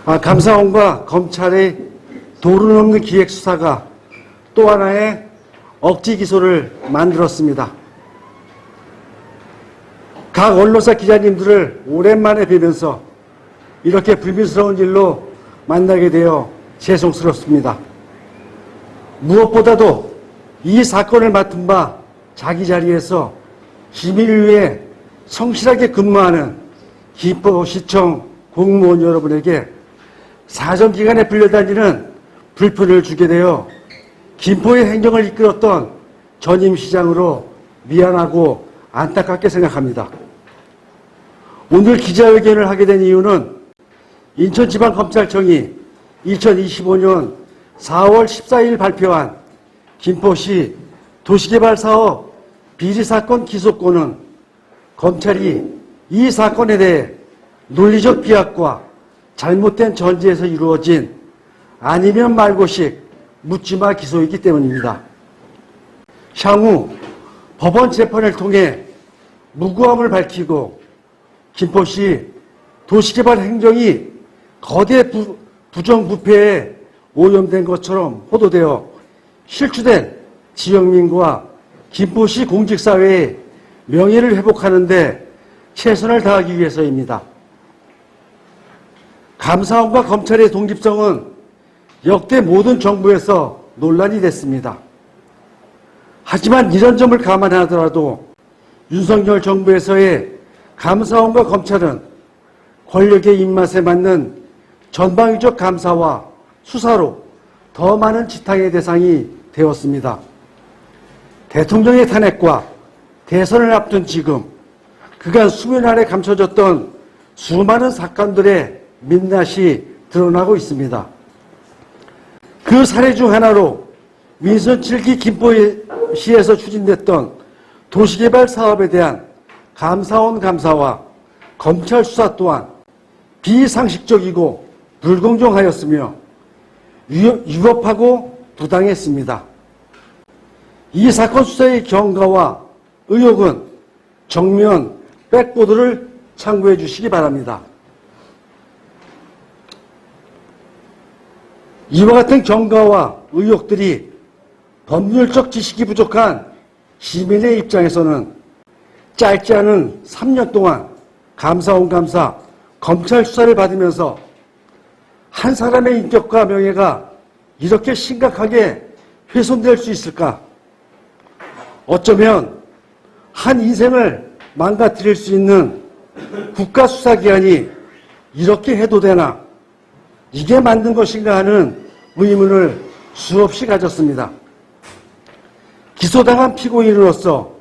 감사원과 검찰의 도루 넘는 기획수사가 또 하나의 억지 기소를 만들었습니다. 각 언론사 기자님들을 오랜만에 뵈면서 이렇게 불미스러운 일로 만나게 되어 죄송스럽습니다. 무엇보다도 이 사건을 맡은 바 자기 자리에서 시민을 위해 성실하게 근무하는 김포시청 공무원 여러분에게 사정기관에 불려다니는 불편을 주게 되어 김포의 행정을 이끌었던 전임 시장으로 미안하고 안타깝게 생각합니다. 오늘 기자회견을 하게 된 이유는 인천지방검찰청이 2025년 4월 14일 발표한 김포시 도시개발사업 비리사건 기소권은 검찰이 이 사건에 대해 논리적 비약과 잘못된 전제에서 이루어진 아니면 말고식 묻지마 기소이기 때문입니다. 향후 법원 재판을 통해 무고함을 밝히고 김포시 도시개발 행정이 거대 부정부패에 오염된 것처럼 호도되어 실추된 지역민과 김포시 공직사회의 명예를 회복하는 데 최선을 다하기 위해서입니다. 감사원과 검찰의 독립성은 역대 모든 정부에서 논란이 됐습니다. 하지만 이런 점을 감안하더라도 윤석열 정부에서의 감사원과 검찰은 권력의 입맛에 맞는 전방위적 감사와 수사로 더 많은 지탕의 대상이 되었습니다. 대통령의 탄핵과 대선을 앞둔 지금 그간 수면 아래 감춰졌던 수많은 사건들의 민낯이 드러나고 있습니다. 그 사례 중 하나로 민선 7기 김포시에서 추진됐던 도시개발 사업에 대한 감사원 감사와 검찰 수사 또한 비상식적이고 불공정하였으며 위법하고 부당했습니다. 이 사건 수사의 경과와 의혹은 정면 백보드를 참고해 주시기 바랍니다. 이와 같은 경과와 의혹들이 법률적 지식이 부족한 시민의 입장에서는 짧지 않은 3년 동안 감사원 감사, 검찰 수사를 받으면서 한 사람의 인격과 명예가 이렇게 심각하게 훼손될 수 있을까? 어쩌면 한 인생을 망가뜨릴 수 있는 국가수사기관이 이렇게 해도 되나? 이게 맞는 것인가 하는 의문을 수없이 가졌습니다. 기소당한 피고인으로서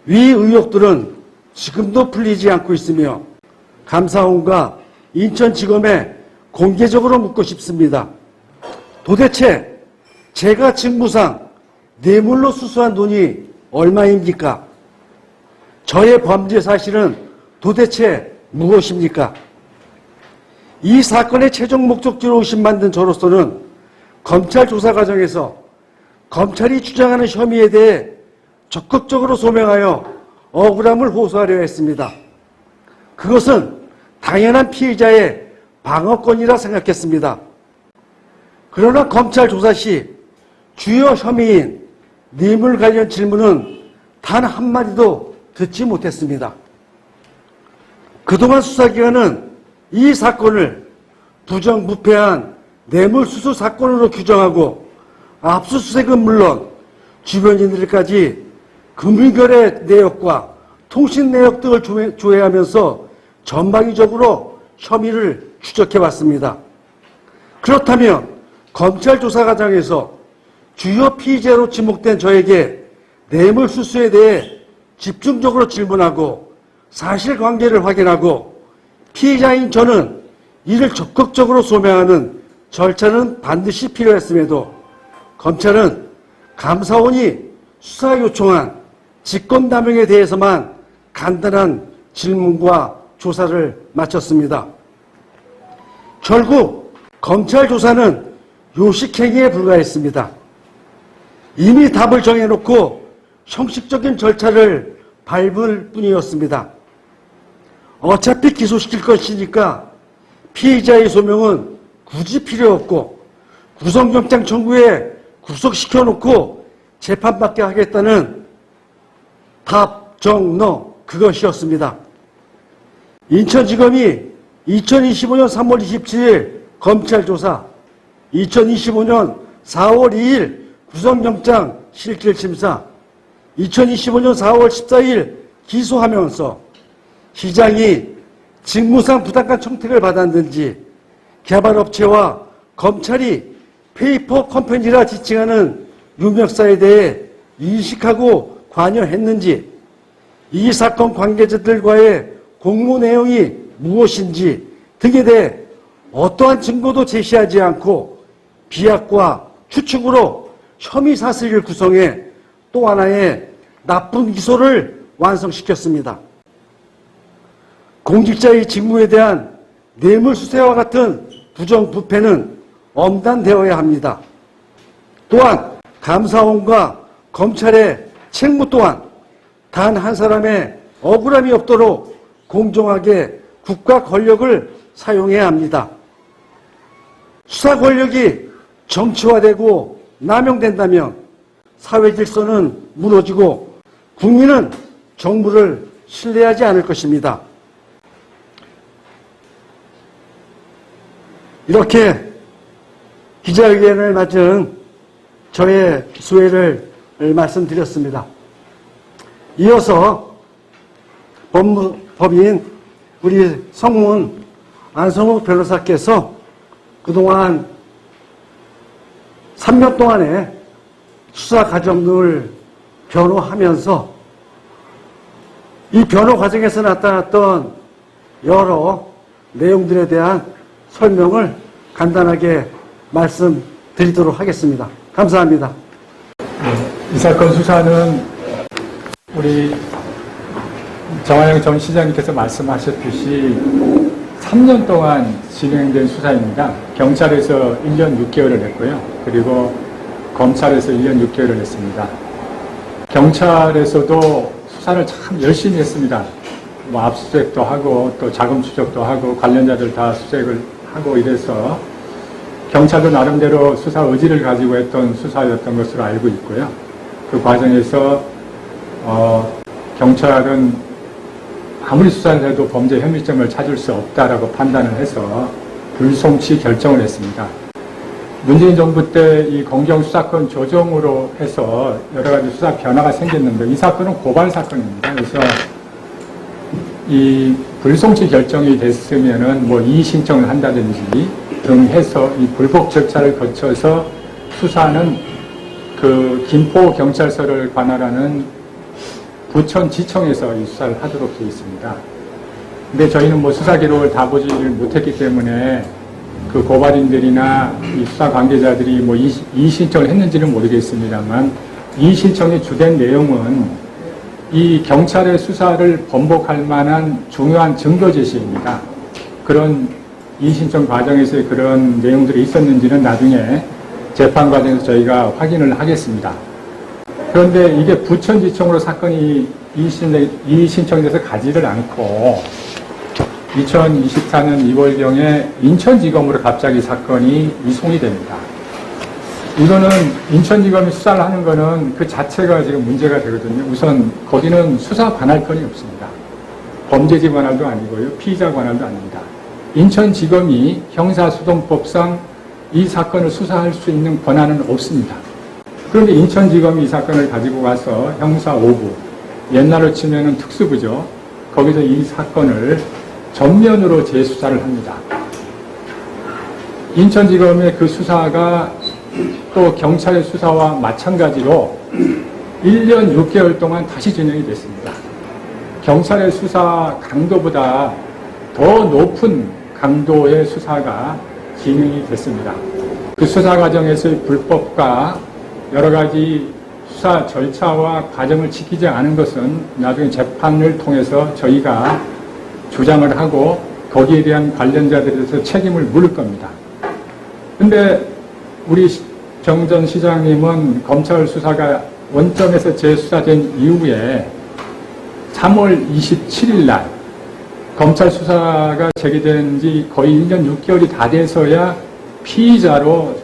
위 의혹들은 지금도 풀리지 않고 있으며 감사원과 인천지검에 공개적으로 묻고 싶습니다. 도대체 제가 직무상 뇌물로 수수한 돈이 얼마입니까? 저의 범죄 사실은 도대체 무엇입니까? 이 사건의 최종 목적지로 의심 만든 저로서는 검찰 조사 과정에서 검찰이 주장하는 혐의에 대해 적극적으로 소명하여 억울함을 호소하려 했습니다. 그것은 당연한 피의자의 방어권이라 생각했습니다. 그러나 검찰 조사 시 주요 혐의인 뇌물 관련 질문은 단 한마디도 듣지 못했습니다. 그동안 수사기관은 이 사건을 부정부패한 뇌물수수 사건으로 규정하고 압수수색은 물론 주변인들까지 금융거래 내역과 통신 내역 등을 조회하면서 전방위적으로 혐의를 추적해왔습니다. 그렇다면 검찰 조사 과정에서 주요 피의자로 지목된 저에게 뇌물수수에 대해 집중적으로 질문하고 사실관계를 확인하고 피의자인 저는 이를 적극적으로 소명하는 절차는 반드시 필요했음에도 검찰은 감사원이 수사 요청한 직권남용에 대해서만 간단한 질문과 조사를 마쳤습니다. 결국 검찰 조사는 요식행위에 불과했습니다. 이미 답을 정해놓고 형식적인 절차를 밟을 뿐이었습니다. 어차피 기소시킬 것이니까 피의자의 소명은 굳이 필요 없고 구속영장 청구에 구속시켜놓고 재판받게 하겠다는 답정너 그것이었습니다. 인천지검이 2025년 3월 27일 검찰 조사, 2025년 4월 2일 구속영장 실질심사, 2025년 4월 14일 기소하면서 시장이 직무상 부당한 청탁을 받았는지, 개발업체와 검찰이 페이퍼 컴퍼니라 지칭하는 유명사에 대해 인식하고 관여했는지, 이 사건 관계자들과의 공모 내용이 무엇인지 등에 대해 어떠한 증거도 제시하지 않고 비약과 추측으로 혐의 사실을 구성해 또 하나의 나쁜 기소를 완성시켰습니다. 공직자의 직무에 대한 뇌물수수와 같은 부정부패는 엄단되어야 합니다. 또한 감사원과 검찰의 책무 또한 단 한 사람의 억울함이 없도록 공정하게 국가 권력을 사용해야 합니다. 수사 권력이 정치화되고 남용된다면 사회 질서는 무너지고 국민은 정부를 신뢰하지 않을 것입니다. 이렇게 기자회견을 맞은 저의 수혜를 말씀드렸습니다. 이어서 법인 우리 성문 안성욱 변호사께서 그동안 3년 동안의 수사 과정을 변호하면서 이 변호 과정에서 나타났던 여러 내용들에 대한 설명을 간단하게 말씀드리도록 하겠습니다. 감사합니다. 이 사건 수사는 우리 정화영 전 시장님께서 말씀하셨듯이 3년 동안 진행된 수사입니다. 경찰에서 1년 6개월을 했고요. 그리고 검찰에서 1년 6개월을 했습니다. 경찰에서도 수사를 참 열심히 했습니다. 뭐 압수수색도 하고 또 자금 추적도 하고 관련자들 다 수색을 하고 이래서 경찰도 나름대로 수사 의지를 가지고 했던 수사였던 것으로 알고 있고요. 그 과정에서 경찰은 아무리 수사를 해도 범죄 혐의점을 찾을 수 없다라고 판단을 해서 불송치 결정을 했습니다. 문재인 정부 때 이 검경수사권 조정으로 해서 여러 가지 수사 변화가 생겼는데 이 사건은 고발 사건입니다. 그래서 이 불송치 결정이 됐으면은 뭐 이의 신청을 한다든지 등 해서 이 불복 절차를 거쳐서 수사는 그 김포경찰서를 관할하는 부천지청에서 이 수사를 하도록 되어 있습니다. 근데 저희는 뭐 수사 기록을 다 보지를 못했기 때문에 그 고발인들이나 이 수사 관계자들이 뭐 이의 신청을 했는지는 모르겠습니다만 이의 신청의 주된 내용은 이 경찰의 수사를 번복할 만한 중요한 증거 제시입니다. 그런 이의 신청 과정에서의 그런 내용들이 있었는지는 나중에 재판 과정에서 저희가 확인을 하겠습니다. 그런데 이게 부천지청으로 사건이 이의 신청이 돼서 가지를 않고 2024년 2월경에 인천지검으로 갑자기 사건이 이송이 됩니다. 이거는 인천지검이 수사를 하는 거는 그 자체가 지금 문제가 되거든요. 우선 거기는 수사 관할권이 없습니다. 범죄지 관할도 아니고요. 피의자 관할도 아닙니다. 인천지검이 형사소송법상 이 사건을 수사할 수 있는 권한은 없습니다. 그런데 인천지검이 이 사건을 가지고 가서 형사 5부, 옛날로 치면은 특수부죠. 거기서 이 사건을 전면으로 재수사를 합니다. 인천지검의 그 수사가 또 경찰의 수사와 마찬가지로 1년 6개월 동안 다시 진행이 됐습니다. 경찰의 수사 강도보다 더 높은 강도의 수사가 진행이 됐습니다. 그 수사 과정에서의 불법과 여러 가지 수사 절차와 과정을 지키지 않은 것은 나중에 재판을 통해서 저희가 주장을 하고 거기에 대한 관련자들에 대해서 책임을 물을 겁니다. 근데 우리 정 전 시장님은 검찰 수사가 원점에서 재수사된 이후에 3월 27일 날 검찰 수사가 재개된 지 거의 1년 6개월이 다 돼서야 피의자로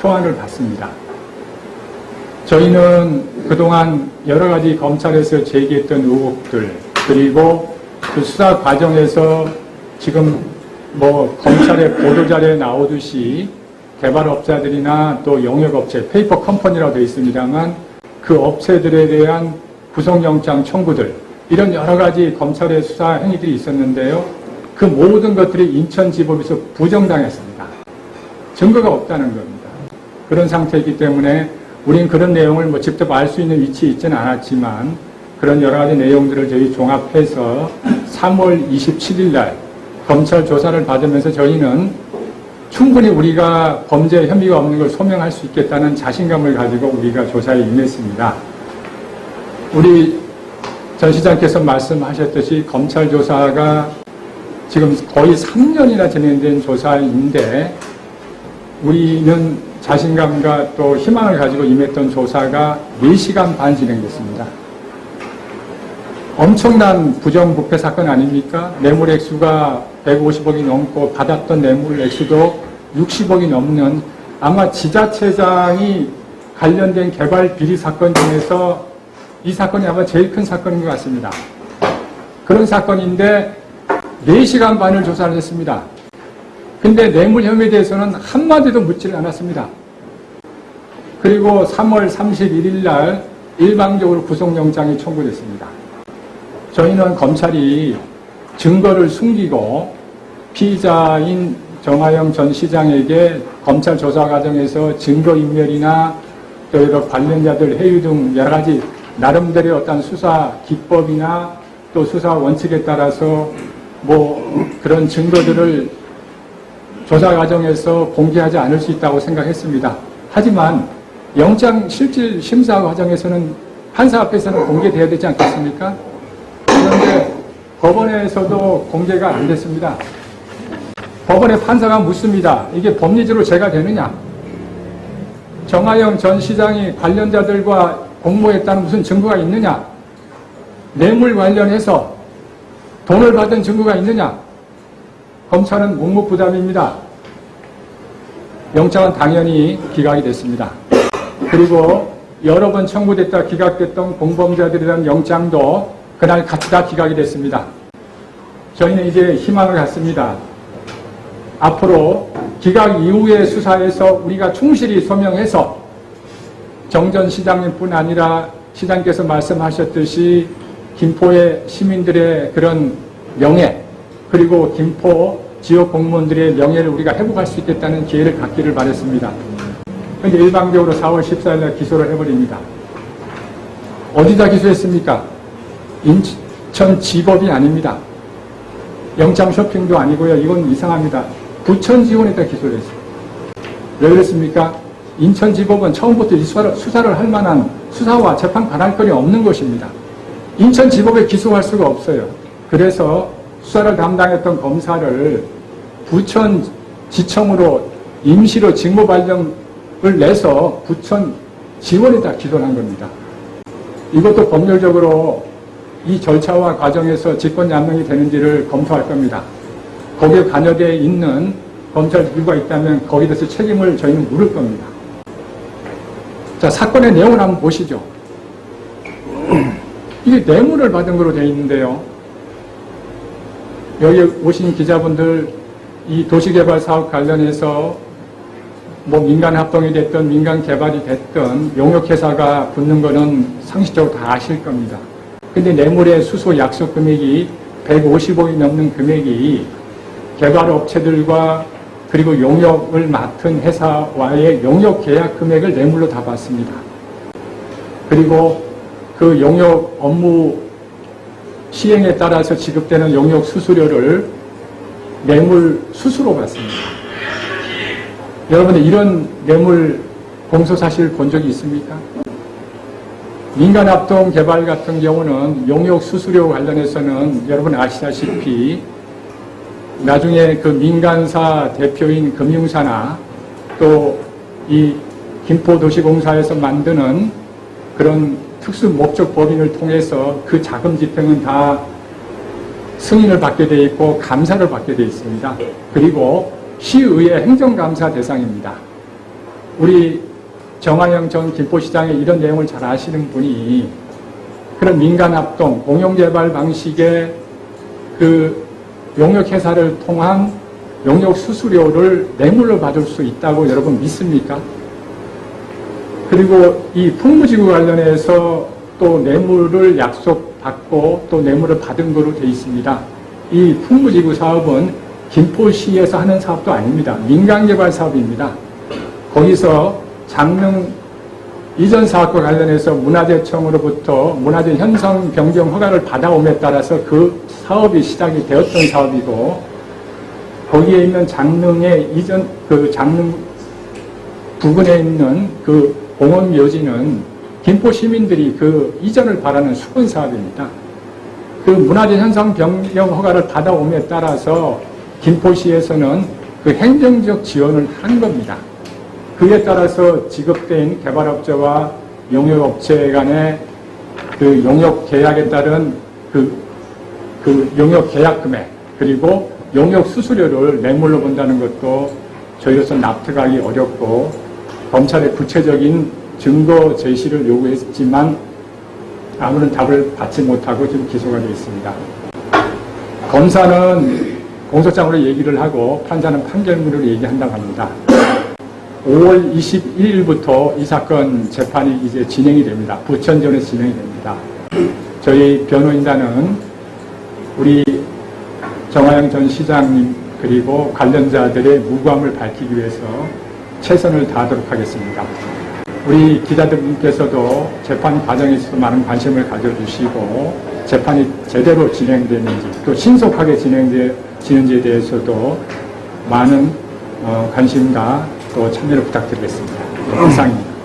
소환을 받습니다. 저희는 그동안 여러 가지 검찰에서 제기했던 의혹들, 그리고 그 수사 과정에서 지금 뭐 검찰의 보도자료에 나오듯이 개발업자들이나 또 용역업체, 페이퍼 컴퍼니라고 되어 있습니다만 그 업체들에 대한 구속영장 청구들, 이런 여러 가지 검찰의 수사 행위들이 있었는데요. 그 모든 것들이 인천지법에서 부정당했습니다. 증거가 없다는 겁니다. 그런 상태이기 때문에 우린 그런 내용을 뭐 직접 알 수 있는 위치에 있지는 않았지만 그런 여러 가지 내용들을 저희 종합해서 3월 27일 날 검찰 조사를 받으면서 저희는 충분히 우리가 범죄 혐의가 없는 걸 소명할 수 있겠다는 자신감을 가지고 우리가 조사에 임했습니다. 우리 전 시장께서 말씀하셨듯이 검찰 조사가 지금 거의 3년이나 진행된 조사인데 우리는 자신감과 또 희망을 가지고 임했던 조사가 4시간 반 진행됐습니다. 엄청난 부정부패 사건 아닙니까? 뇌물 액수가 150억이 넘고 받았던 뇌물 액수도 60억이 넘는 아마 지자체장이 관련된 개발 비리 사건 중에서 이 사건이 아마 제일 큰 사건인 것 같습니다. 그런 사건인데 4시간 반을 조사를 했습니다. 근데 뇌물 혐의에 대해서는 한마디도 묻지를 않았습니다. 그리고 3월 31일 날 일방적으로 구속영장이 청구됐습니다. 저희는 검찰이 증거를 숨기고 피의자인 정하영 전 시장에게 검찰 조사 과정에서 증거인멸이나 또 여러 관련자들 해유 등 여러 가지 나름대로의 어떤 수사 기법이나 또 수사 원칙에 따라서 뭐 그런 증거들을 조사 과정에서 공개하지 않을 수 있다고 생각했습니다. 하지만 영장 실질 심사 과정에서는 판사 앞에서는 공개돼야 되지 않겠습니까? 그런데 법원에서도 공개가 안 됐습니다. 법원의 판사가 묻습니다. 이게 법리적으로 죄가 되느냐? 정하영 전 시장이 관련자들과 공모했다는 무슨 증거가 있느냐? 뇌물 관련해서 돈을 받은 증거가 있느냐? 검찰은 묵묵부답입니다. 영장은 당연히 기각이 됐습니다. 그리고 여러 번 청구됐다 기각됐던 공범자들에 대한 영장도 그날 같이 다 기각이 됐습니다. 저희는 이제 희망을 갖습니다. 앞으로 기각 이후의 수사에서 우리가 충실히 소명해서 정 전 시장님뿐 아니라 시장께서 말씀하셨듯이 김포의 시민들의 그런 명예, 그리고 김포 지역 공무원들의 명예를 우리가 회복할 수 있겠다는 기회를 갖기를 바랬습니다. 그런데 일방적으로 4월 14일 날 기소를 해버립니다. 어디다 기소했습니까? 인천지법이 아닙니다. 영장 쇼핑도 아니고요. 이건 이상합니다. 부천지원에다 기소를 했어요. 왜 그랬습니까? 인천지법은 처음부터 수사를 할 만한 수사와 재판 관할 건이 없는 것입니다. 인천지법에 기소할 수가 없어요. 그래서 수사를 담당했던 검사를 부천지청으로 임시로 직무발령을 내서 부천지원에다 기소를 한 겁니다. 이것도 법률적으로 이 절차와 과정에서 직권남용이 되는지를 검토할 겁니다. 거기에 관여되어 있는 검찰 기구가 있다면 거기에 대해서 책임을 저희는 물을 겁니다. 자, 사건의 내용을 한번 보시죠. 이게 뇌물을 받은 거로 되어 있는데요. 여기 오신 기자분들 이 도시개발 사업 관련해서 뭐 민간 합동이 됐든 민간 개발이 됐든 용역회사가 붙는 거는 상식적으로 다 아실 겁니다. 근데 뇌물의 수수 약속 금액이 150억이 넘는 금액이 개발업체들과 그리고 용역을 맡은 회사와의 용역 계약 금액을 뇌물로 다 받습니다. 그리고 그 용역 업무 시행에 따라서 지급되는 용역 수수료를 뇌물 수수로 받습니다. 여러분들 이런 뇌물 공소사실 본 적이 있습니까? 민간합동 개발 같은 경우는 용역 수수료 관련해서는 여러분 아시다시피 나중에 그 민간사 대표인 금융사나 또 이 김포도시공사에서 만드는 그런 특수 목적 법인을 통해서 그 자금 집행은 다 승인을 받게 되어 있고 감사를 받게 되어 있습니다. 그리고 시의회 행정감사 대상입니다. 우리 정하영 전 김포시장의 이런 내용을 잘 아시는 분이 그런 민간합동, 공용개발 방식의 그 용역회사를 통한 용역 수수료를 뇌물로 받을 수 있다고 여러분 믿습니까? 그리고 이 풍무지구 관련해서 또 뇌물을 약속받고 또 뇌물을 받은 거로 되어 있습니다. 이 풍무지구 사업은 김포시에서 하는 사업도 아닙니다. 민간개발 사업입니다. 거기서 장릉 이전 사업과 관련해서 문화재청으로부터 문화재 현상 변경 허가를 받아옴에 따라서 그 사업이 시작이 되었던 사업이고, 거기에 있는 장릉의 이전 그 장릉 부근에 있는 그 공원 묘지는 김포 시민들이 그 이전을 바라는 수건 사업입니다. 그 문화재 현상 변경 허가를 받아옴에 따라서 김포시에서는 그 행정적 지원을 한 겁니다. 그에 따라서 지급된 개발업체와 용역업체 간의 그 용역 계약에 따른 그 용역 계약 금액, 그리고 용역 수수료를 뇌물로 본다는 것도 저희로서 납득하기 어렵고, 검찰의 구체적인 증거 제시를 요구했지만 아무런 답을 받지 못하고 지금 기소가 되어 있습니다. 검사는 공소장으로 얘기를 하고 판사는 판결문으로 얘기한다고 합니다. 5월 21일부터 이 사건 재판이 이제 진행이 됩니다. 부천전에서 진행이 됩니다. 저희 변호인단은 우리 정하영 전 시장님 그리고 관련자들의 무고함을 밝히기 위해서 최선을 다하도록 하겠습니다. 우리 기자들께서도 재판 과정에 있어서 많은 관심을 가져주시고 재판이 제대로 진행되는지 또 신속하게 진행되는지에 대해서도 많은 관심과 또 참여를 부탁드리겠습니다. 이상입니다.